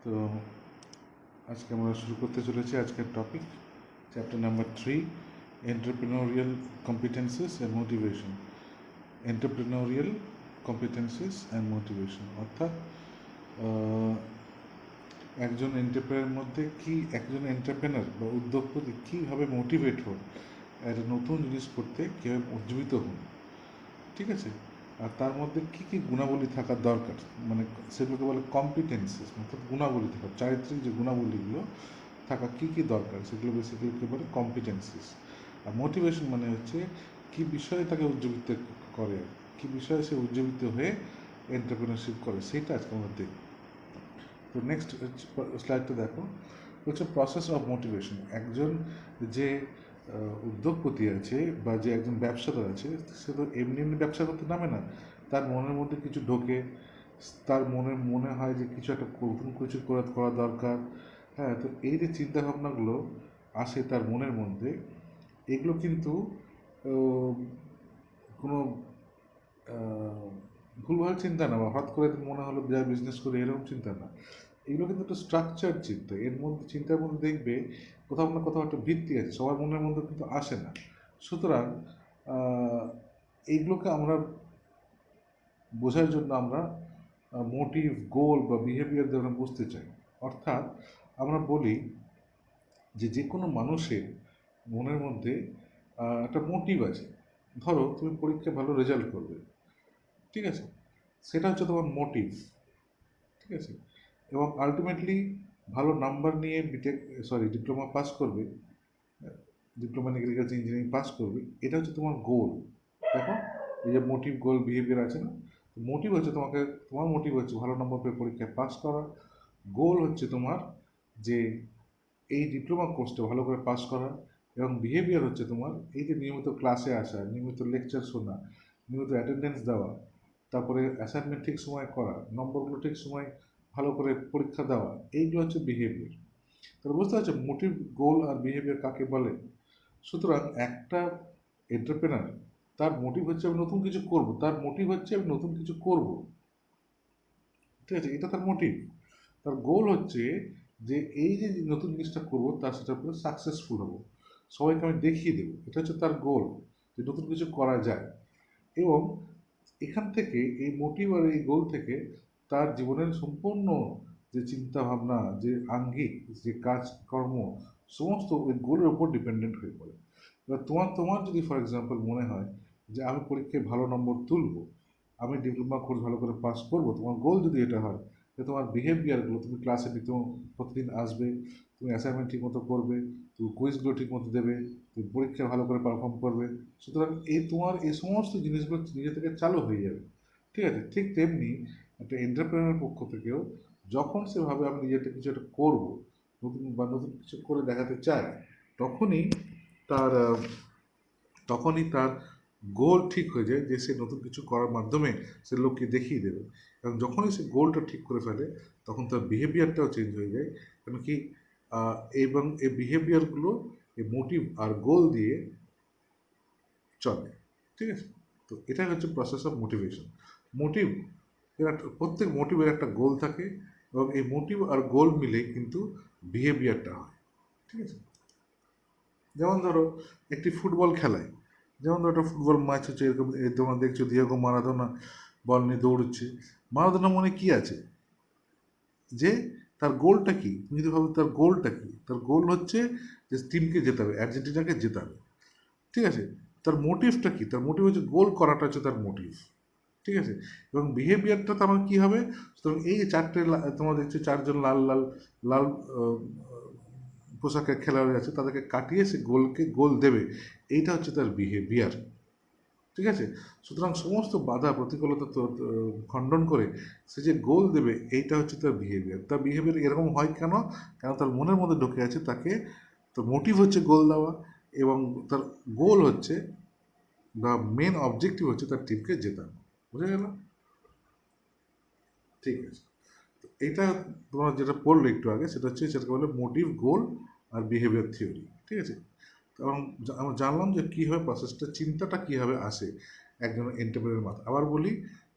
তো আজকে আমরা শুরু করতে চলেছি আজকের topic, chapter number 3, entrepreneurial competences and motivation. Entrepreneurial competences and motivation অর্থাৎ একজন এন্টারপ্রেনারের মধ্যে একজন এন্টারপ্রেনার বা উদ্যোগপতি কীভাবে মোটিভেট হন, একটা নতুন জিনিস করতে কীভাবে উজ্জীবিত হন, ঠিক আছে, আর তার মধ্যে কী গুণাবলী থাকার দরকার, মানে সেগুলোকে বলে কম্পিটেন্সেস, অর্থাৎ গুণাবলী থাকা, চারিত্রিক যে গুণাবলীগুলো থাকা কী দরকার সেগুলো বেসিক্যালি বলে কম্পিটেন্সেস। আর মোটিভেশন মানে হচ্ছে কী বিষয়ে তাকে উজ্জীবিত করে, কী বিষয়ে সে উজ্জীবিত হয়ে এন্টারপ্রেনারশিপ করে, সেটা আজকে আমরা দেখব। তো নেক্সট স্লাইডটা দেখো, হচ্ছে প্রসেস অফ মোটিভেশন। একজন যে উদ্যোগপতি আছে বা যে একজন ব্যবসাদার আছে, সে তো এমনি ব্যবসা করতে নামে না। তার মনের মধ্যে কিছু ঢোকে, তার মনে হয় যে কিছু একটা নতুন কিছু করা দরকার। হ্যাঁ, তো এই যে চিন্তাভাবনাগুলো আসে তার মনের মধ্যে, এগুলো কিন্তু কোনো ভুলভাল চিন্তা না, বা হঠাৎ করে মনে হলো যা বিজনেস করে এরকম চিন্তা না। এগুলো কিন্তু একটা স্ট্রাকচার চিন্তা। এর মধ্যে চিন্তার মধ্যে দেখবে কোথাও না কোথাও একটা ভিত্তি আছে, সবার মনের মধ্যে কিন্তু আসে না। সুতরাং এইগুলোকে আমরা বোঝার জন্য আমরা মোটিভ, গোল বা বিহেভিয়ার দিয়ে আমরা বুঝতে চাই। অর্থাৎ আমরা বলি যে কোনো মানুষের মনের মধ্যে একটা মোটিভ আছে। ধরো তুমি পরীক্ষায় ভালো রেজাল্ট করবে, ঠিক আছে, সেটা হচ্ছে তোমার মোটিভ, ঠিক আছে, এবং আলটিমেটলি ভালো নাম্বার নিয়ে ডিপ্লোমা পাস করবে, diploma in agriculture engineering pass করবে, এটা হচ্ছে তোমার গোল। দেখো, এই যে মোটিভ, গোল, বিহেভিয়ার আছে না, মোটিভ হচ্ছে তোমার মোটিভ হচ্ছে ভালো নম্বর পেয়ে পরীক্ষায় পাস করা। গোল হচ্ছে তোমার যে এই ডিপ্লোমা কোর্সটা ভালো করে পাস করা, এবং বিহেভিয়ার হচ্ছে তোমার এই যে নিয়মিত ক্লাসে আসা, নিয়মিত লেকচার শোনা, নিয়মিত অ্যাটেন্ডেন্স দেওয়া, তারপরে অ্যাসাইনমেন্ট ঠিক সময় করা, নম্বরগুলো ঠিক সময় ভালো করে পরীক্ষা দেওয়া, এইগুলো হচ্ছে বিহেভিয়ার। তাহলে বুঝতে পারছো মোটিভ, গোল আর বিহেভিয়ার কাকে বলে। সুতরাং একটা এন্টারপ্রেনার, তার মোটিভ হচ্ছে আমি নতুন কিছু করব, তার মোটিভ হচ্ছে আমি নতুন কিছু করব, ঠিক আছে, এটা তার মোটিভ। তার গোল হচ্ছে যে এই যে নতুন জিনিসটা করবো তার সেটার উপরে সাকসেসফুল হবো, সবাইকে আমি দেখিয়ে দেবো, এটা হচ্ছে তার গোল, যে নতুন কিছু করা যায়। এবং এখান থেকে এই মোটিভ আর এই গোল থেকে তার জীবনের সম্পূর্ণ যে চিন্তা ভাবনা, যে আঙ্গিক, যে কাজকর্ম, সমস্ত ওই গোলের ওপর ডিপেন্ডেন্ট হয়ে পড়ে। এবার তোমার যদি ফর এক্সাম্পল মনে হয় যে আমি পরীক্ষায় ভালো নম্বর তুলবো, আমি ডিপ্লোমা কোর্স ভালো করে পাস করব, তোমার গোল যদি এটা হয়, যে তোমার বিহেভিয়ারগুলো, তুমি ক্লাসে প্রতিদিন আসবে, তুমি অ্যাসাইনমেন্ট ঠিকমতো করবে, তুমি কুইজগুলো ঠিকমতো দেবে, তুমি পরীক্ষায় ভালো করে পারফর্ম করবে। সুতরাং তোমার এই সমস্ত জিনিসগুলো নিজে থেকে চালু হয়ে যাবে, ঠিক আছে। ঠিক তেমনি একটা এন্টারপ্রেনারের পক্ষ থেকেও যখন সে ভাবে আমি নিজেটা কিছু একটা করবো, নতুন কিছু করে দেখাতে চায়, তখনই তার গোল ঠিক হয়ে যায়, যে সে নতুন কিছু করার মাধ্যমে সে লোককে দেখিয়ে দেবে। এবং যখনই সে গোলটা ঠিক করে ফেলে, তখন তার বিহেভিয়ারটাও চেঞ্জ হয়ে যায়। কেন কি, এবং এই বিহেভিয়ারগুলো এই মোটিভ আর গোল দিয়ে চলে, ঠিক আছে। তো এটাই হচ্ছে প্রসেস অফ মোটিভেশন। মোটিভ, প্রত্যেক মোটিভের একটা গোল থাকে, এবং এই মোটিভ আর গোল মিলে কিন্তু বিহেভিয়ারটা হয়, ঠিক আছে। যেমন ধরো একটি ফুটবল খেলায়, যেমন ধরো একটা ফুটবল ম্যাচ হচ্ছে, এরকম তোমরা দেখছো দিয়েগো মারাদোনা বল নিয়ে দৌড়চ্ছে। মারাদোনা মনে কি আছে, যে তার গোলটা কি, তুমি যদি ভাবো তার গোলটা কি, তার গোল হচ্ছে যে টিমকে জেতাবে, আর্জেন্টিনাকে জেতাবে, ঠিক আছে। তার মোটিভটা কি, তার মোটিভ হচ্ছে গোল করাটা হচ্ছে তার মোটিভ, ঠিক আছে। এবং বিহেভিয়ারটা তোমার কী হবে, সুতরাং এই যে তোমরা দেখছো চারজন লাল লাল লাল পোশাকের খেলোয়াড় আছে, তাদেরকে কাটিয়ে সে গোল দেবে, এইটা হচ্ছে তার বিহেভিয়ার, ঠিক আছে। সুতরাং সমস্ত বাধা প্রতিকূলতা খণ্ডন করে সে যে গোল দেবে, এইটা হচ্ছে তার বিহেভিয়ার। তার বিহেভিয়ার এরকম হয় কেন তার মনের মধ্যে ঢুকে আছে, তার মোটিভ হচ্ছে গোল দেওয়া, এবং তার গোল হচ্ছে বা মেন অবজেক্টিভ হচ্ছে তার টিমকে জেতানো। বুঝে গেল? ঠিক আছে। তো এটা তোমরা যেটা পড়লে একটু আগে, সেটাকে বলে মোটিভ, গোল আর বিহেভিয়ার থিওরি, ঠিক আছে। এবং আমরা জানলাম যে কীভাবে প্রসেসটা, চিন্তাটা কীভাবে আসে একজন এন্টারপ্রেনারের মাথায়। আবার বলি,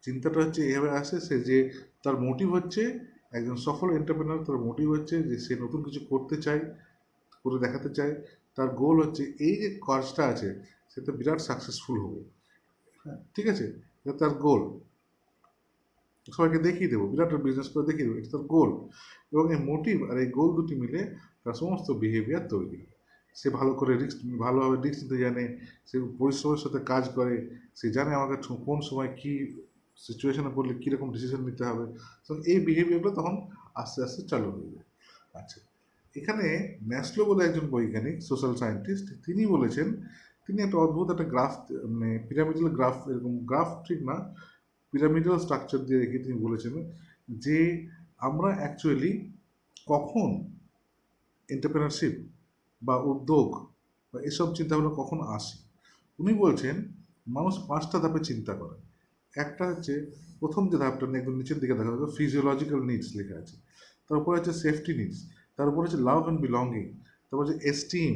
চিন্তাটা হচ্ছে এইভাবে আসে, সে যে তার মোটিভ হচ্ছে একজন সফল এন্টারপ্রেনার, তার মোটিভ হচ্ছে যে সে নতুন কিছু করতে চায়, করে দেখাতে চায়। তার গোল হচ্ছে এই যে কাজটা আছে সেটা বিরাট সাকসেসফুল হবে। হ্যাঁ, ঠিক আছে, এটা তার গোল। সবাইকে দেখিয়ে দেবো, বিরাট বিজনেস করে দেখিয়ে দেবো, এটা তার গোল। এবং এই মোটিভ আর এই গোল দুটি মিলে তার সমস্ত বিহেভিয়ার তৈরি হয়। সে ভালো করে রিস্ক, ভালোভাবে রিস্ক নিতে জানে, সে পরিশ্রমের সাথে কাজ করে, সে জানে আমাকে কোন সময় কী সিচুয়েশনে পড়লে কীরকম ডিসিশন নিতে হবে। তো এই বিহেভিয়ারগুলো তখন আস্তে আস্তে চালু হয়ে যায়। আচ্ছা, এখানে ম্যাসলো বলে একজন বৈজ্ঞানিক, সোশ্যাল সায়েন্টিস্ট, তিনি বলেছেন, তিনি একটা অদ্ভুত একটা গ্রাফ, মানে পিরামিডাল গ্রাফ, এরকম গ্রাফ ঠিক না, পিরামিডাল স্ট্রাকচার দিয়ে রেখে তিনি বলেছেন যে আমরা অ্যাকচুয়ালি কখন এন্টারপ্রেনারশিপ বা উদ্যোগ বা এসব চিন্তাভাবনা কখন আসে। উনি বলছেন মানুষ 5টা ধাপে চিন্তা করে। একটা হচ্ছে, প্রথম যে ধাপটা নিয়ে একদম নিচের দিকে দেখা যাবে, ফিজিওলজিক্যাল নিডস লেখা আছে। তারপরে হচ্ছে সেফটি নিডস, তারপরে হচ্ছে লাভ অ্যান্ড বিলঙ্গিং, তারপর হচ্ছে এস্টিম,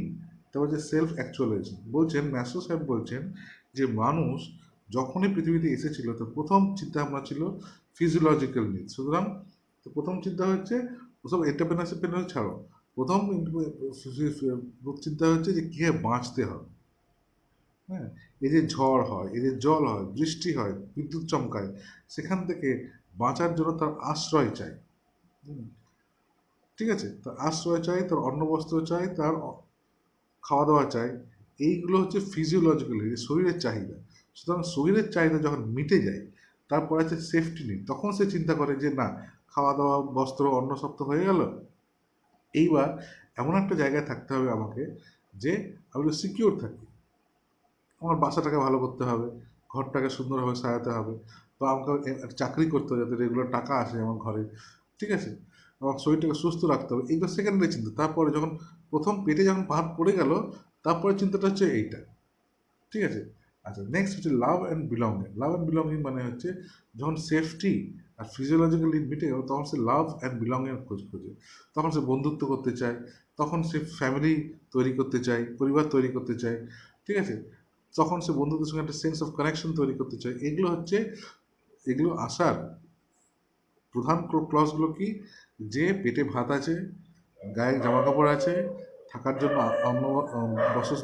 তারপর হচ্ছে সেলফ অ্যাকচুয়ালাইজেশন। বলছেন ম্যাসলো সাহেব বলছেন যে মানুষ যখনই পৃথিবীতে এসেছিল তার প্রথম চিন্তা ভাবনা ছিল ফিজিওলজিক্যাল নিডস। সুতরাং তো প্রথম চিন্তা হচ্ছে, ওসব এন্টারপ্রেনারশিপ ছাড়ো, প্রথম চিন্তা হচ্ছে যে কীভাবে বাঁচতে হবে। হ্যাঁ, এই যে ঝড় হয়, এই যে জল হয়, বৃষ্টি হয়, বিদ্যুৎ চমকায়, সেখান থেকে বাঁচার জন্য তার আশ্রয় চাই। হুম, ঠিক আছে, তার আশ্রয় চাই, তার অন্ন বস্ত্র চাই, তার খাওয়া দাওয়া চাই। এইগুলো হচ্ছে ফিজিওলজিক্যালি শরীরের চাহিদা। সুতরাং শরীরের চাহিদা যখন মিটে যায়, তারপর আছে সেফটি নিড। তখন সে চিন্তা করে যে না, খাওয়া দাওয়া, বস্ত্র, অন্ন সব তো হয়ে গেল, এইবার এমন একটা জায়গায় থাকতে হবে আমাকে যে আমি সিকিউর থাকি। আমার বাসাটাকে ভালো করতে হবে, ঘরটাকে সুন্দরভাবে সাজাতে হবে, বা আমাকে একটা চাকরি করতে হবে যাতে রেগুলার টাকা আসে আমার ঘরে, ঠিক আছে, আমার শরীরটাকে সুস্থ রাখতে হবে। এইগুলো সেকেন্ডারি চিন্তা। তারপরে যখন প্রথম পেটে যখন ভাত পড়ে গেল, তারপরে চিন্তাটা হচ্ছে এইটা, ঠিক আছে। আচ্ছা, নেক্সট হচ্ছে love and belonging. Love and belonging মানে হচ্ছে যখন সেফটি আর ফিজিওলজিক্যাল নিড মিটে গেল, তখন সে লাভ অ্যান্ড বিলঙ্গিং খোঁজে। তখন সে বন্ধুত্ব করতে চায়, তখন সে ফ্যামিলি তৈরি করতে চায়, পরিবার তৈরি করতে চায়, ঠিক আছে, তখন সে বন্ধুদের সঙ্গে একটা সেন্স অফ কানেকশন তৈরি করতে চায়। এগুলো হচ্ছে, এগুলো আসার প্রধান ক্লজগুলো কি, যে পেটে ভাত আছে, গায়ে জামা কাপড় আছে, থাকার জন্য অন্য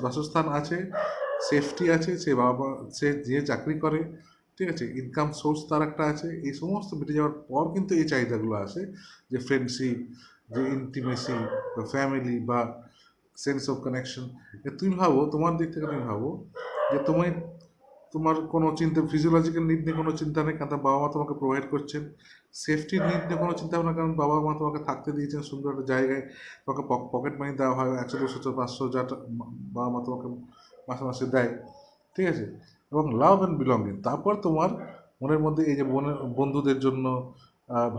বাসস্থান আছে, সেফটি আছে, সে যে চাকরি করে, ঠিক আছে, ইনকাম সোর্স তার একটা আছে। এই সমস্ত মিটে যাওয়ার পর কিন্তু এই চাহিদাগুলো আসে, যে ফ্রেন্ডশিপ, যে ইন্টিমেসি, বা ফ্যামিলি, বা সেন্স অফ কানেকশন। তুমি ভাবো, তোমার দিক থেকে তুমি ভাবো যে তোমার কোনো চিন্তা, ফিজিওলজিক্যাল নিড নিয়ে কোনো চিন্তা নেই, কারণ বাবা মা তোমাকে প্রোভাইড করছেন। সেফটির নিড নিয়ে কোনো চিন্তা ভাবনা, কারণ বাবা মা তোমাকে থাকতে দিয়েছেন সুন্দর একটা জায়গায়, তোমাকে পকেট মানি দেওয়া হয় 100, 200, 500, যা বাবা মা তোমাকে মাসে মাসে দেয়, ঠিক আছে। এবং লাভ অ্যান্ড বিলঙ্গিং, তারপর তোমার মনের মধ্যে এই যে বন্ধুদের জন্য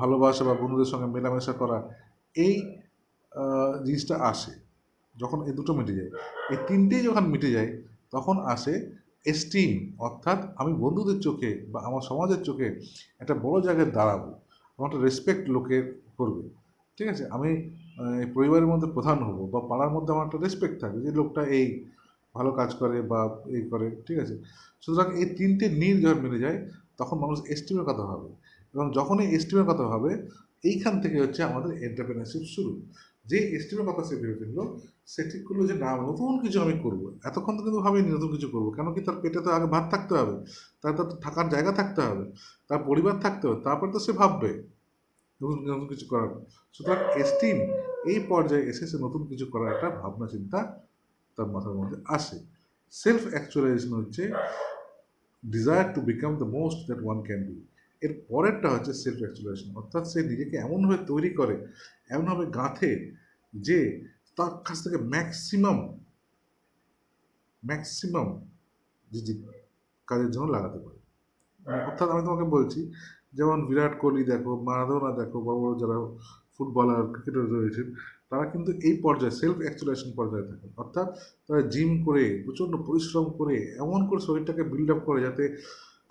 ভালোবাসা, বা বন্ধুদের সঙ্গে মেলামেশা করা, এই জিনিসটা আসে যখন এই দুটো মিটে যায়। এই তিনটেই যখন মিটে যায়, তখন আসে এস্টিম, অর্থাৎ আমি বন্ধুদের চোখে বা আমার সমাজের চোখে একটা বড় জায়গায় দাঁড়াবো, আমার একটা রেসপেক্ট লোকে করবে, ঠিক আছে, আমি এই পরিবারের মধ্যে প্রধান হব, বা পাড়ার মধ্যে আমার একটা রেসপেক্ট থাকবে যে লোকটা এই ভালো কাজ করে বা এই করে, ঠিক আছে। সুতরাং এই তিনটে নীল যখন মিলে যায়, তখন মানুষ এস্টিমের কথা ভাবে, এবং যখনই এস্টিমের কথা ভাবে, এইখান থেকে হচ্ছে আমাদের এন্টারপ্রেনারশিপ শুরু। যে এস্টিমের কথা সে ভেবে ফেললো, সে ঠিক করলো যে না, নতুন কিছু আমি করবো। এতক্ষণ তো কিন্তু ভাবিনি নতুন কিছু করবো, কেন কি, তার পেটে তো আগে ভাত থাকতে হবে, তার তো থাকার জায়গা থাকতে হবে, তার পরিবার থাকতে হবে, তারপর তো সে ভাববে নতুন নতুন কিছু করার। সুতরাং এস্টিম এই পর্যায়ে এসে সে নতুন কিছু করার একটা ভাবনা চিন্তা তার মাথার মধ্যে আসে। সেলফ অ্যাকচুয়ালাইজেশন হচ্ছে desire to become the most that one can be. এর পরেরটা হচ্ছে সেলফ অ্যাকচুয়ালাইজেশন, অর্থাৎ সে নিজেকে এমনভাবে তৈরি করে, এমনভাবে গাঁথে, যে তার কাছ থেকে ম্যাক্সিমাম ম্যাক্সিমাম যে কাজের জন্য লাগাতে পারে। অর্থাৎ আমি তোমাকে বলছি, যেমন বিরাট কোহলি দেখো, মারাদোনা দেখো, বড় বড় যারা ফুটবলার, ক্রিকেটার রয়েছেন, তারা কিন্তু এই পর্যায়ে সেলফ অ্যাকচুয়ালাইজেশন পর্যায়ে থাকেন। অর্থাৎ তারা জিম করে, প্রচণ্ড পরিশ্রম করে, এমন করে শরীরটাকে বিল্ড আপ করে, যাতে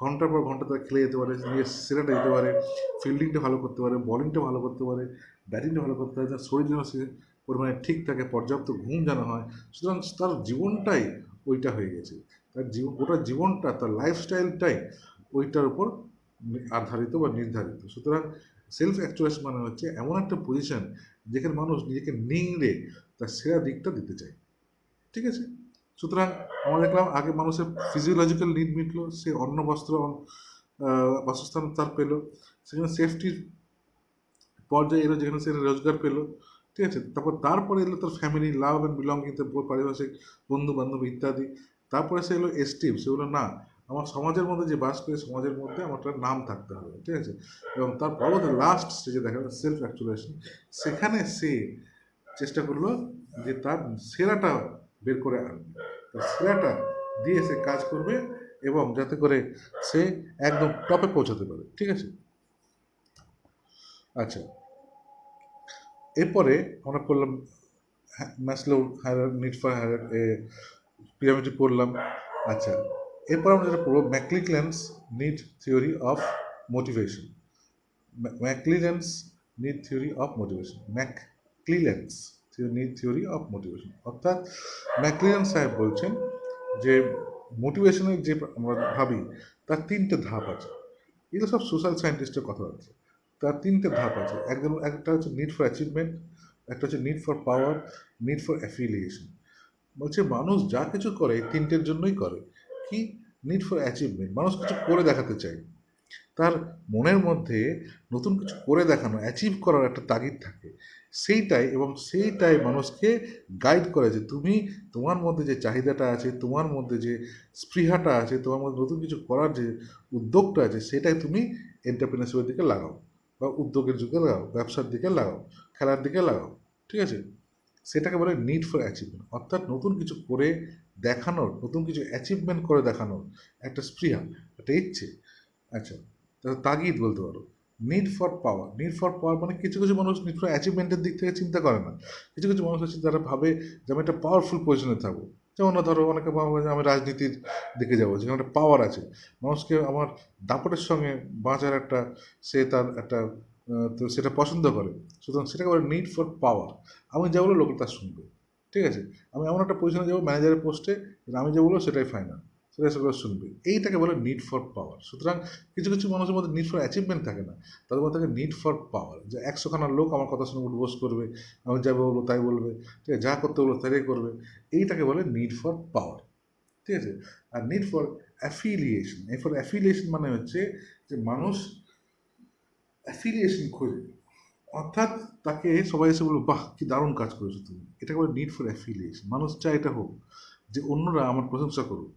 ঘন্টার পর ঘন্টা তারা খেলে যেতে পারে, নিজের সেরাটা দিতে পারে, ফিল্ডিংটা ভালো করতে পারে, বলিংটা ভালো করতে পারে, ব্যাটিংটা ভালো করতে পারে, তার শরীর যেন সে পরিমাণে ঠিক থাকে, পর্যাপ্ত ঘুম যেন হয়। সুতরাং তার জীবনটাই ওইটা হয়ে গেছে, তার জীবন, গোটা জীবনটা, তার লাইফস্টাইলটাই ওইটার উপর আধারিত বা নির্ধারিত। সুতরাং সেলফ অ্যাকচুয়ালাইজেশন মানে হচ্ছে এমন একটা পজিশন যেখানে মানুষ নিজেকে নিংড়ে তার সেরা দিকটা দিতে চায়। ঠিক আছে? সুতরাং আমরা দেখলাম আগে মানুষের ফিজিওলজিক্যাল নিড মিটলো, সে অন্ন বস্ত্র বাসস্থান তার পেলো, সেখানে সেফটির পর্যায়ে এলো যেখানে সে রোজগার পেলো। ঠিক আছে? তারপরে এলো তার ফ্যামিলি, লাভ অ্যান্ড বিলঙ্গিং, পারিপার্শ্বিক বন্ধু বান্ধব ইত্যাদি। তারপরে সে এলো এস্টিম, সে হলো না আমার সমাজের মধ্যে যে বাস করে সমাজের মধ্যে আমার একটা নাম থাকতে হবে। ঠিক আছে? এবং তার পরবর্তী লাস্ট স্টেজে দেখা গেল সেলফ অ্যাকচুয়ালাইজেশন, সেখানে সে চেষ্টা করলো যে তার সেরাটা বের করে আনবে, তার সেরাটা দিয়ে সে কাজ করবে এবং যাতে করে সে একদম টপে পৌঁছাতে পারে। ঠিক আছে? আচ্ছা, এরপরে আমরা করলাম ম্যাসলো নিড ফর পিরামিড পড়লাম। আচ্ছা, এরপর আমরা যেটা পড়বো McClelland's need theory of motivation. McClelland's need theory of motivation, McClelland's need theory of motivation, অর্থাৎ ম্যাকক্লিল্যান্ড সাহেব বলছেন যে মোটিভেশনের যে আমরা ভাবি তার তিনটে ধাপ আছে। এগুলো সব সোশ্যাল সায়েন্টিস্টের কথাবার্তা। তার তিনটে ধাপ আছে। একটা হচ্ছে নিড ফর অ্যাচিভমেন্ট, একটা হচ্ছে need for power, need for affiliation. বলছে মানুষ যা কিছু করে এই তিনটের জন্যই করে। কি? নিড ফর অ্যাচিভমেন্ট, মানুষ কিছু করে দেখাতে চায়, তার মনের মধ্যে নতুন কিছু করে দেখানো, অ্যাচিভ করার একটা তাগিদ থাকে, সেইটাই মানুষকে গাইড করে যে তুমি তোমার মধ্যে যে চাহিদাটা আছে, তোমার মধ্যে যে স্পৃহাটা আছে, তোমার মধ্যে নতুন কিছু করার যে উদ্যোগটা আছে, সেটাই তুমি এন্টারপ্রেনারশিপের দিকে লাগাও, বা উদ্যোগের দিকে লাগাও, ব্যবসার দিকে লাগাও, খেলার দিকে লাগাও। ঠিক আছে? সেটাকে বলে নিড ফর অ্যাচিভমেন্ট, অর্থাৎ নতুন কিছু করে দেখানোর, নতুন কিছু অ্যাচিভমেন্ট করে দেখানোর একটা স্পৃহা, একটা ইচ্ছে। আচ্ছা, তাগিদ বলতে পারো। Need for power, need for পাওয়ার মানে কিছু কিছু মানুষ নিড ফর অ্যাচিভমেন্টের দিক থেকে চিন্তা করে না। কিছু কিছু মানুষ আছে যারা ভাবে যে আমি একটা পাওয়ারফুল পজিশনে থাকবো। যেমন ধরো অনেকে ভাবে যে আমি রাজনীতির দিকে যাবো, যেখানে একটা পাওয়ার আছে, মানুষকে আমার দাপটের সঙ্গে বাঁচার একটা, সে তার একটা তো সেটা পছন্দ করে। সুতরাং সেটাকে বলে নিড ফর পাওয়ার। আমি যা বলবো লোক তা শুনবে। ঠিক আছে? আমি এমন একটা পজিশনে যাবো ম্যানেজারের পোস্টে, আমি যা বলবো সেটাই ফাইনাল, সেগুলো শুনবে। এইটাকে বলে নিড ফর পাওয়ার। সুতরাং কিছু কিছু মানুষের মধ্যে নিড ফর অ্যাচিভমেন্ট থাকে না, তাদের মধ্যে থাকে নিড ফর পাওয়ার, যে 100খানা লোক আমার কথা শুনে উঠবোস করবে, আমি যা বলবো তাই বলবে, ঠিক আছে, যা করতে বলবো তাই করবে। এইটাকে বলে নিড ফর পাওয়ার। ঠিক আছে? আর নিড ফর অ্যাফিলিয়েশন, এই ফর অ্যাফিলিয়েশন মানে হচ্ছে যে মানুষ অ্যাফিলিয়েশন খোঁজে, অর্থাৎ তাকে সবাই এসে বলবো বাহ কি দারুণ কাজ করেছো তুমি, এটাকে বলে নিড ফর অ্যাফিলিয়েশন। মানুষ চায় এটা হোক, যে অন্যরা আমার প্রশংসা করুক।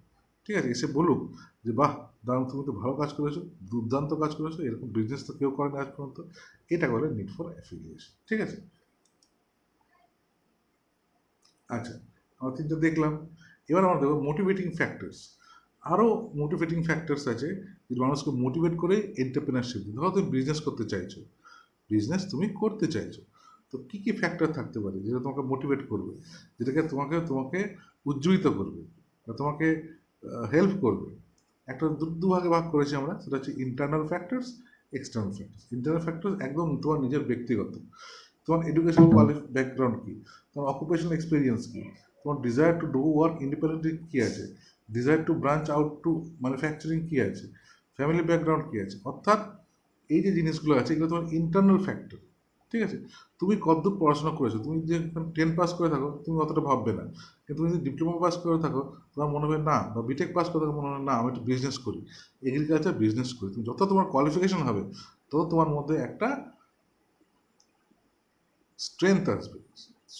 ঠিক আছে? এসে বলুক যে বাহ দারুণ, তুমি তো ভালো কাজ করেছো, দুর্দান্ত কাজ করেছো, এরকম বিজনেস তো কেউ করেনি আজ পর্যন্ত। এটাকে বলে নিড ফর অ্যাফিলিয়েশন। ঠিক আছে? আচ্ছা, আমরা তিনটা দেখলাম। এবার আমরা দেখবো মোটিভেটিং ফ্যাক্টরস। আরও মোটিভেটিং ফ্যাক্টরস আছে যে মানুষকে মোটিভেট করে এন্টারপ্রেনারশিপ। ধরো তুমি বিজনেস করতে চাইছো, বিজনেস তুমি করতে চাইছো, তো কী কী ফ্যাক্টর থাকতে পারে যেটা তোমাকে মোটিভেট করবে, যেটাকে তোমাকে তোমাকে উজ্জীবিত করবে বা তোমাকে হেল্প করবে। একটা দুভাগে ভাগ করেছি আমরা, সেটা হচ্ছে internal factors, external factors. Internal factors একদম তোমার নিজের ব্যক্তিগত, তোমার এডুকেশন ব্যাকগ্রাউন্ড কী, তোমার অকুপেশনাল এক্সপিরিয়েন্স কী, তোমার desire to do work independently কী আছে, desire to branch out to manufacturing কী আছে, ফ্যামিলি ব্যাকগ্রাউন্ড কী আছে। অর্থাৎ এই যে জিনিসগুলো আছে এগুলো তোমার ইন্টারনাল ফ্যাক্টর। ঠিক আছে? তুমি কতদূর পড়াশোনা করেছো, তুমি যে 10 পাস করে থাকো তুমি অতটা ভাববে না, কিন্তু তুমি যদি ডিপ্লোমা পাস করে থাকো তোমার মনে হবে না, বা বিটেক পাস করে থাকো মনে হবে না আমি একটু বিজনেস করি, এগ্রিকালচার বিজনেস করি। তুমি যত তোমার কোয়ালিফিকেশন হবে তত তোমার মধ্যে একটা স্ট্রেংথ আসবে,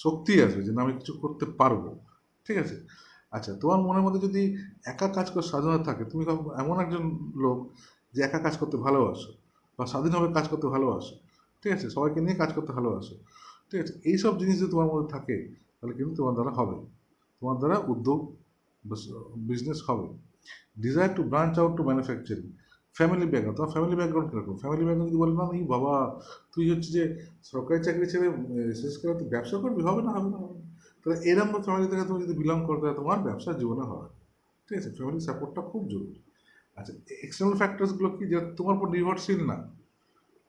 শক্তি আসবে যে না আমি কিছু করতে পারবো। ঠিক আছে? আচ্ছা, তোমার মনের মধ্যে যদি একা কাজ করার স্বাধীনতা থাকে, তুমি এমন একজন লোক যে একা কাজ করতে ভালোবাসো বা স্বাধীনভাবে কাজ করতে ভালোবাসো। ঠিক আছে? সবাইকে নিয়ে কাজ করতে ভালোবাসো। ঠিক আছে? এইসব জিনিস যদি তোমার মধ্যে থাকে তাহলে কিন্তু তোমার দ্বারা হবে, তোমার দ্বারা উদ্যোগ বিজনেস হবে। Desire to branch out to manufacturing, family background, তোমার ফ্যামিলি ব্যাকগ্রাউন্ড কীরকম? ফ্যামিলি ব্যাকগ্রাউন্ড যদি বলে না এই বাবা তুই হচ্ছে যে সরকারি চাকরি ছেড়ে শেষ করে তুই ব্যবসা করবি, হবে না হবে না হবে না। তাহলে এরকম ফ্যামিলি থেকে তুমি যদি বিলং করতে হয় তোমার ব্যবসার জীবনে হবে। ঠিক আছে? ফ্যামিলি সাপোর্টটা খুব জরুরি। আচ্ছা, এক্সটার্নাল ফ্যাক্টরসগুলো কি, যেটা তোমার উপর নির্ভরশীল না।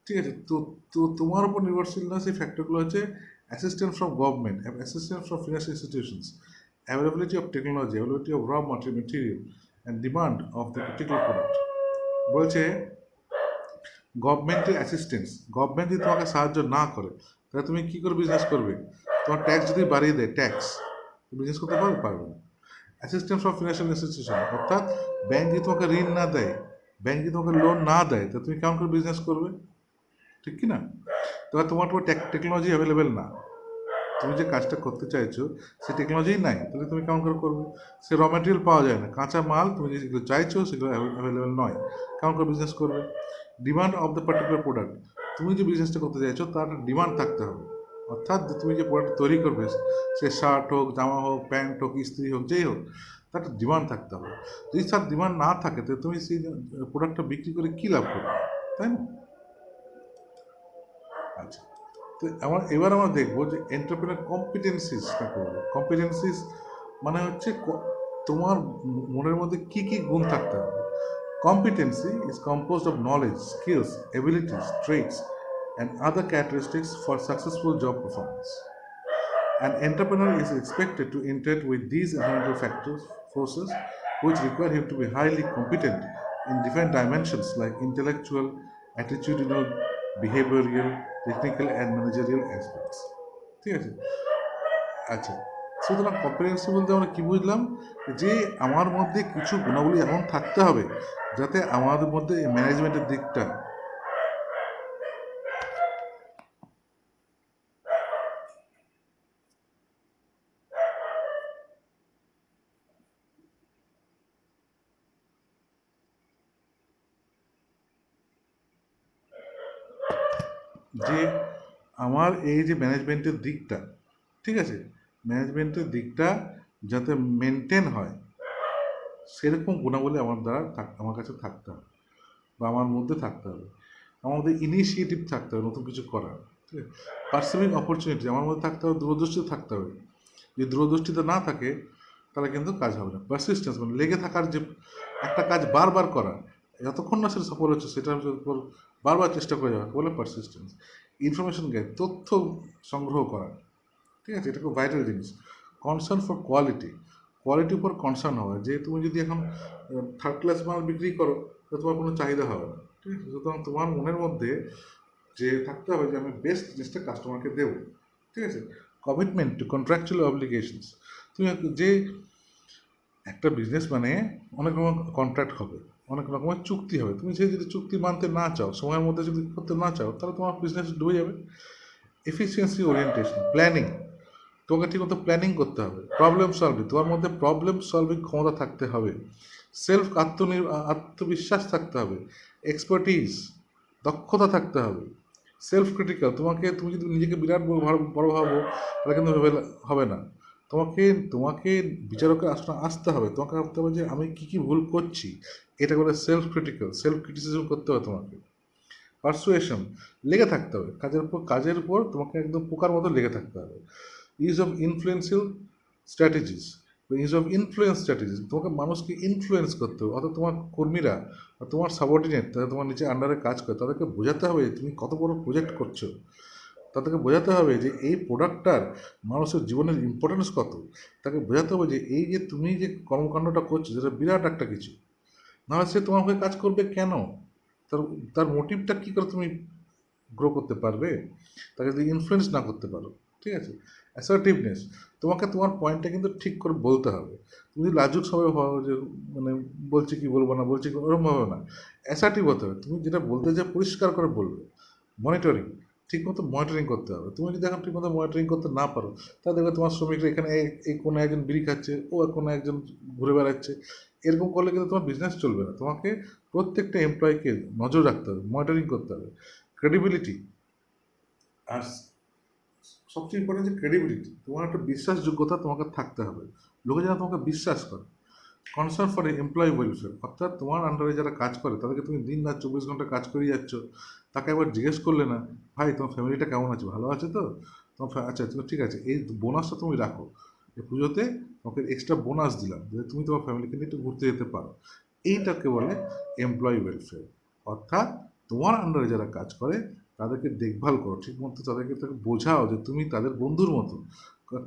ঠিক আছে? তো তো তোমার উপর নির্ভরশীল না সেই ফ্যাক্টরগুলো হচ্ছে assistance from government, assistance from financial institutions, availability of technology, availability of raw material, and demand of the particular product. বলছে গভর্নমেন্টের অ্যাসিস্ট্যান্স, গভর্নমেন্ট যদি তোমাকে সাহায্য না করে তাহলে তুমি কী করে বিজনেস করবে? তোমার ট্যাক্স যদি বাড়িয়ে দেয়, ট্যাক্স, বিজনেস করতে পারবে? পারবে না। অ্যাসিস্ট্যান্স অফ ফিনান্সিয়াল ইনস্টিটিউশন, অর্থাৎ ব্যাংক যদি তোমাকে ঋণ না দেয়, ব্যাংক যদি তোমাকে লোন না দেয়, তো তুমি কেমন করে বিজনেস করবে? ঠিক কি না? তাহলে তোমার তো টেকনোলজি অ্যাভেলেবেল না, তুমি যে কাজটা করতে চাইছো সে টেকনোলজিই নাই, তাহলে তুমি কেমন করে করবে? সে র ম্যাটেরিয়াল পাওয়া যায় না, কাঁচা মাল তুমি যেগুলো চাইছো সেগুলো অ্যাভেলেবেল নয়, কেমন করে বিজনেস করবে? Demand of the particular product, তুমি যে বিজনেসটা করতে চাইছো তার ডিমান্ড থাকতে হবে, অর্থাৎ তুমি যে প্রোডাক্ট তৈরি করবে, সে শার্ট হোক, জামা হোক, প্যান্ট হোক, ইস্ত্রি হোক, যেই হোক, তার একটা ডিমান্ড থাকতে হবে। যদি তার ডিমান্ড না থাকে তো তুমি সেই প্রোডাক্টটা বিক্রি করে কী লাভ করবে, তাই না? আচ্ছা, তো এবার আমরা দেখবো যে এন্টারপ্রেনার কম্পিটেন্সিস কাকে বলে। কম্পিটেন্সিস মানে হচ্ছে তোমার মনের মধ্যে কি কি গুণ থাকতে হবে। Competency is composed of knowledge, skills, abilities, traits, and other characteristics for successful job performance. An entrepreneur is expected to interact with these environmental factors, forces, which require him to be highly competent in different dimensions like intellectual, attitudinal, behavioral, technical, and managerial aspects. ঠিক আছে? আচ্ছা, সুতরাং competency বলতে আমরা কী বুঝলাম? যে আমার মধ্যে কিছু গুণাবলী এমন থাকতে হবে যাতে আমাদের মধ্যে ম্যানেজমেন্টের দিকটা, যে আমার এই যে ম্যানেজমেন্টের দিকটা, ঠিক আছে, ম্যানেজমেন্টের দিকটা যাতে মেনটেন হয় সেরকম গুণাবলী আমার কাছে থাকতে হবে, বা আমার মধ্যে থাকতে হবে। আমার মধ্যে ইনিশিয়েটিভ থাকতে হবে নতুন কিছু করার, ঠিক আছে। পারসিভিং অপরচুনিটি আমার মধ্যে থাকতে হবে, দূরদৃষ্টি থাকতে হবে। যদি দূরদৃষ্টিতে না থাকে তাহলে কিন্তু কাজ হবে না। পারসিস্টেন্স মানে লেগে থাকার, যে একটা কাজ বারবার করা, যতক্ষণ না সেটা সফল হচ্ছে সেটার উপর বারবার চেষ্টা করে যাওয়া বলে পারসিস্টেন্স। ইনফরমেশন গেন, তথ্য সংগ্রহ করা, ঠিক আছে, এটা খুব ভাইটাল জিনিস। কনসার্ন ফর কোয়ালিটি, কোয়ালিটির উপর কনসার্ন হওয়া, যে তুমি যদি এখন থার্ড ক্লাস মাল বিক্রি করো তো তোমার কোনো চাহিদা হবে না, ঠিক আছে। সুতরাং তোমার মনের মধ্যে যে থাকতে হবে যে আমি বেস্ট জিনিসটা কাস্টমারকে দেবো, ঠিক আছে। কমিটমেন্ট টু কন্ট্রাকচুয়াল অব্লিগেশনস, তুমি যে একটা বিজনেস মানে অনেক রকম কন্ট্রাক্ট হবে, অনেক রকমের চুক্তি হবে, তুমি সেই যদি চুক্তি মানতে না চাও, সময়ের মধ্যে যদি করতে না চাও, তাহলে তোমার বিজনেস ডুবে যাবে। এফিসিয়েন্সি ওরিয়েন্টেশন, প্ল্যানিং, তোমাকে ঠিকমতো প্ল্যানিং করতে হবে। প্রবলেম সলভিং, তোমার মধ্যে প্রবলেম সলভিং ক্ষমতা থাকতে হবে। সেলফ আত্মবিশ্বাস থাকতে হবে। এক্সপার্টিজ, দক্ষতা থাকতে হবে। সেলফ ক্রিটিক্যাল, তুমি যদি নিজেকে বিরাট বড় ভাবো তাহলে কিন্তু হবে না। তোমাকে তোমাকে বিচারকের আসনে আসতে হবে, তোমাকে ভাবতে হবে যে আমি কী কী ভুল করছি, এটা করে সেলফ ক্রিটিক্যাল, সেলফ ক্রিটিসিজম করতে হবে তোমাকে। পারসুয়েশন, লেগে থাকতে হবে কাজের উপর তোমাকে একদম পোকার মতো লেগে থাকতে হবে। Use of influential strategies, use of influence strategies, তোমাকে মানুষকে ইনফ্লুয়েন্স করতে হবে, অর্থাৎ তোমার কর্মীরা বা তোমার সাবঅর্ডিনেট, তারা তোমার নিচে আন্ডারে কাজ করে, তাদেরকে বোঝাতে হবে তুমি কত বড় প্রজেক্ট করছো, তাদেরকে বোঝাতে হবে যে এই প্রোডাক্টটার মানুষের জীবনের ইম্পর্টেন্স কত, তাকে বোঝাতে হবে যে এই যে তুমি যে কর্মকাণ্ডটা করছো সেটা বিরাট একটা কিছু, নাহলে সে তোমার হয়ে কাজ করবে কেন? তার তার মোটিভটা কী করে তুমি গ্রো করতে পারবে, তাকে যদি ইনফ্লুয়েন্স না করতে পারো, ঠিক আছে। অ্যাসার্টিভনেস, তোমাকে তোমার পয়েন্টটা কিন্তু ঠিক করে বলতে হবে। তুমি যদি লাজুক স্বভাব হও, যে মানে বলছি কি বলবো না, বলছি ওরকমভাবে না, অ্যাসার্টিভ হতে হবে। তুমি যেটা বলতে চাও পরিষ্কার করে বলবে। মনিটরিং, ঠিকমতো মনিটরিং করতে হবে। তুমি যদি এখন ঠিকমতো মনিটরিং করতে না পারো, তাহলে দেখবে তোমার শ্রমিকরা এখানে এই কোনো একজন বিড়ি খাচ্ছে, ও কোনো একজন ঘুরে বেড়াচ্ছে, এরকম করলে কিন্তু তোমার বিজনেস চলবে না। তোমাকে প্রত্যেকটা এমপ্লয়িকে নজর রাখতে হবে, মনিটরিং করতে হবে। ক্রেডিবিলিটি, আর সবচেয়ে ইম্পর্টেন্ট যে ক্রেডিবিলিটি, তোমার একটা বিশ্বাসযোগ্যতা তোমাকে থাকতে হবে, লোকে যেন তোমাকে বিশ্বাস করে। কনসার্ন ফর এমপ্লয়ি ওয়েলফেয়ার, অর্থাৎ তোমার আন্ডারে যারা কাজ করে তাদেরকে তুমি দিন রাত 24 ঘন্টা কাজ করে যাচ্ছ, তাকে একবার জিজ্ঞেস করলে না, ভাই তোমার ফ্যামিলিটা কেমন আছে, ভালো আছে তো? আচ্ছা তুমি ঠিক আছে, এই বোনাসটা তুমি রাখো, এই পুজোতে তোমাকে এক্সট্রা বোনাস দিলাম যাতে তুমি তোমার ফ্যামিলিকে নিয়ে একটু ঘুরতে যেতে পারো। এইটাকে বলে এমপ্লয়ি ওয়েলফেয়ার। অর্থাৎ তোমার আন্ডারে যারা কাজ করে তাদেরকে দেখভাল করো, ঠিকমতো তাদেরকে বোঝাও যে তুমি তাদের বন্ধুর মতো,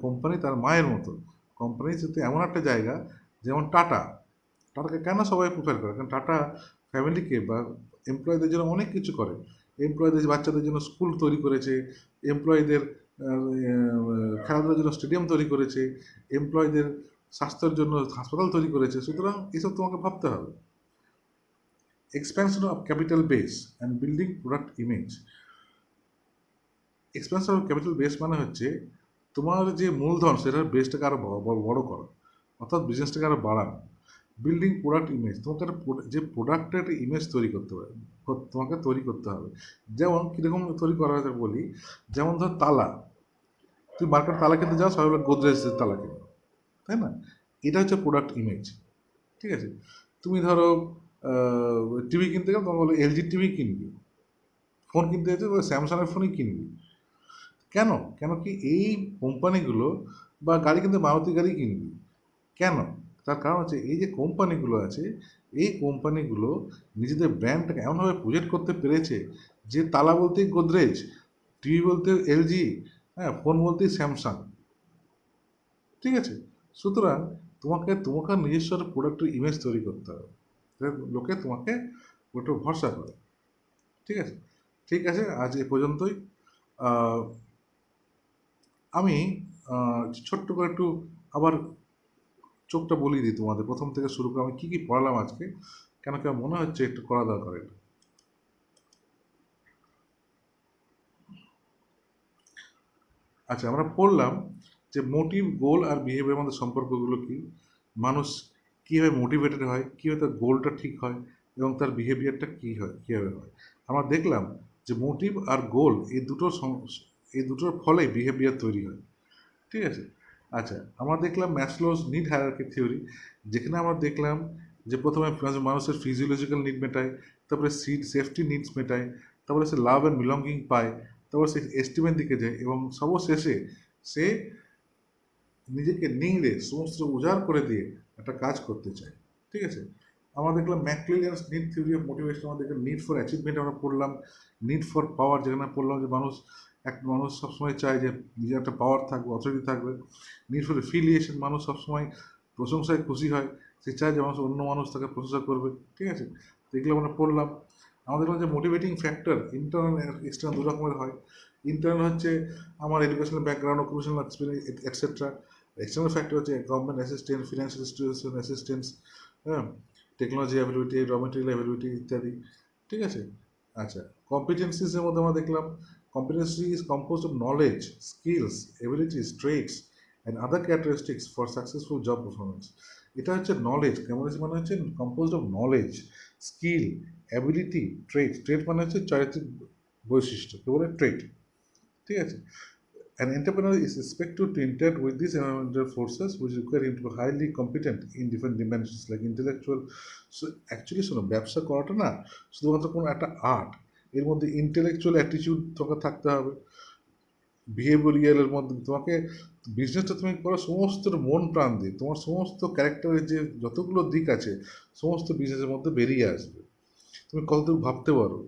কোম্পানি তার মায়ের মতো। কোম্পানি যাতে এমন একটা জায়গা, যেমন টাটাকে কেন সবাই প্রিফার করে, কারণ টাটা ফ্যামিলিকে বা এমপ্লয়ীদের জন্য অনেক কিছু করে। এমপ্লয়ীদের বাচ্চাদের জন্য স্কুল তৈরি করেছে, এমপ্লয়ীদের খেলাধুলার জন্য স্টেডিয়াম তৈরি করেছে, এমপ্লয়ীদের স্বাস্থ্যের জন্য হাসপাতাল তৈরি করেছে। সুতরাং এসব তোমাকে ভাবতে হবে। Expansion of capital base and building product image. Expansion of capital base মানে হচ্ছে তোমার যে মূলধন সেটার বেসটাকে আরও বড় করো, অর্থাৎ বিজনেসটাকে আরও বাড়ানো। বিল্ডিং প্রোডাক্ট ইমেজ, তোমাকে একটা যে প্রোডাক্টের একটা ইমেজ তৈরি করতে হবে, তোমাকে তৈরি করতে হবে। যেমন কীরকম তৈরি করা হয়েছে বলি, যেমন ধর তালা, তুই মার্কেট তালা কিনতে যাও, সবাই বলে গোদরেজের তালা কিনো, তাই না? এটা হচ্ছে প্রোডাক্ট ইমেজ, ঠিক আছে? তুমি ধরো টিভি কিনতে গেলে তোমাকে বলে এলজি টিভি কিনবি, ফোন কিনতে গেছে স্যামসাংয়ের ফোনই কিনবি। কেন? কেন কি এই কোম্পানিগুলো, বা গাড়ি কিনতে মারুতি গাড়ি কিনবি কেন? তার কারণ হচ্ছে এই যে কোম্পানিগুলো আছে, এই কোম্পানিগুলো নিজেদের ব্র্যান্ডটাকে এমনভাবে প্রজেক্ট করতে পেরেছে যে তালা বলতেই গোদরেজ, টিভি বলতে এলজি, হ্যাঁ, ফোন বলতেই স্যামসাং, ঠিক আছে? সুতরাং তোমাকে নিজস্ব একটা প্রোডাক্টের ইমেজ তৈরি করতে হবে, লোকে তোমাকে ওটা ভরসা করে, ঠিক আছে? ঠিক আছে, আজ এ পর্যন্তই। আমি ছোট্ট করে একটু আবার চোখটা বলিয়ে দিই তোমাদের, প্রথম থেকে শুরু করে আমি কী কী পড়ালাম আজকে, কেন কেন মনে হচ্ছে একটু করা দরকার এটা। আচ্ছা, আমরা পড়লাম যে মোটিভ, গোল আর বিহেভিয়ার মধ্যে সম্পর্কগুলো কী, মানুষ কীভাবে মোটিভেটেড হয়, কীভাবে তার গোলটা ঠিক হয়, এবং তার বিহেভিয়ারটা কী হয়, কীভাবে হয়। আমরা দেখলাম যে মোটিভ আর গোল এই দুটোর ফলে বিহেভিয়ার তৈরি হয়, ঠিক আছে? আচ্ছা, আমরা দেখলাম ম্যাসলোস নিড হায়ারার্কি থিওরি, যেখানে আমরা দেখলাম যে প্রথমে মানুষের ফিজিওলজিক্যাল নিড মেটায়, তারপরে সেফটি নিডস মেটায়, তারপরে সে লাভ অ্যান্ড বিলঙ্গিং পায়, তারপরে সে এস্টিমের দিকে যায়, এবং সর্বশেষে সে নিজেকে নিংড়ে সমস্ত উজাড় করে দিয়ে একটা কাজ করতে চায়, ঠিক আছে? আমরা দেখলাম ম্যাকক্লেরিয়ানস নিড থিওরি অফ মোটিভেশন, আমরা দেখলাম নিড ফর অ্যাচিভমেন্ট আমরা পড়লাম, নিড ফর পাওয়ার, যেখানে পড়লাম যে মানুষ সবসময় চায় যে নিজের একটা পাওয়ার থাকবে, অথরিটি থাকবে। নিড ফর এফিলিয়েশন, মানুষ সবসময় প্রশংসায় খুশি হয়, সে চায় যে অন্য মানুষ তাকে প্রশংসা করবে, ঠিক আছে? তো এগুলো আমরা পড়লাম। আমরা দেখলাম যে মোটিভেটিং ফ্যাক্টর ইন্টারনাল এক্সটার্নাল দু রকমের হয়। ইন্টারনাল হচ্ছে আমার educational background, occupational experience etcetera. External factor হচ্ছে government assistance, financial institution assistance, হ্যাঁ, টেকনোলজি অ্যাভেলিবিটি, র মেটেরিয়াল অ্যাভেলিবিটি ইত্যাদি, ঠিক আছে? আচ্ছা, কম্পিটেন্সিসের মধ্যে আমরা দেখলাম competency is composed of knowledge, skills, abilities, traits and other characteristics for successful job performance. এটা হচ্ছে নলেজ, কম্পিটেন্সি মানে হচ্ছে composed of knowledge, skill, ability, trait মানে হচ্ছে চারিত্রিক বৈশিষ্ট্য, কে বলে ট্রেট, ঠিক আছে? An entrepreneur is expected to interact with these environmental forces which require him to be highly competent in different dimensions like intellectual. So actually শোনো, ব্যবসা করাটা না শুধুমাত্র কোনো একটা আর্ট, এর মধ্যে ইন্টেলেকচুয়াল অ্যাটিটিউড তোমাকে থাকতে হবে, বিহেভিয়ারের মধ্যে তোমাকে, বিজনেসটা তুমি করো সমস্ত মন প্রাণ দিয়ে, তোমার সমস্ত ক্যারেক্টারের যে যতগুলো দিক আছে সমস্ত বিজনেসের মধ্যে বেরিয়ে আসবে। তুমি কতদূর ভাবতে পারো,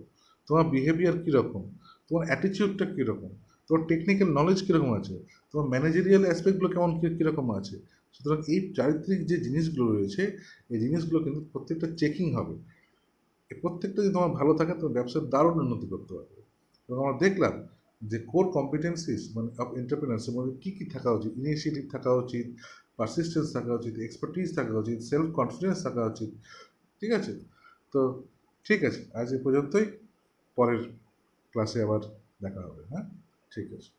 তোমার বিহেভিয়ার কীরকম, তোমার অ্যাটিটিউডটা কীরকম, তোমার টেকনিক্যাল নলেজ কীরকম আছে, তোমার ম্যানেজারিয়াল অ্যাসপেক্টগুলো কেমন কীরকম আছে। সুতরাং এই চারিত্রিক যে জিনিসগুলো রয়েছে, এই জিনিসগুলো কিন্তু প্রত্যেকটা চেকিং হবে। এই প্রত্যেকটা যদি তোমার ভালো থাকে, তোমার ব্যবসার দারুণ উন্নতি করতে পারবে। এবং আমরা দেখলাম যে কোর কম্পিটেন্সিস মানে অফ এন্টারপ্রেনার্সের মধ্যে কী কী থাকা উচিত, ইনিশিয়েটিভ থাকা উচিত, পারসিস্টেন্স থাকা উচিত, এক্সপার্টিস থাকা উচিত, সেলফ কনফিডেন্স থাকা উচিত, ঠিক আছে? তো ঠিক আছে, আজ এ পর্যন্তই, পরের ক্লাসে আবার দেখা হবে, হ্যাঁ, ঠিক আছে।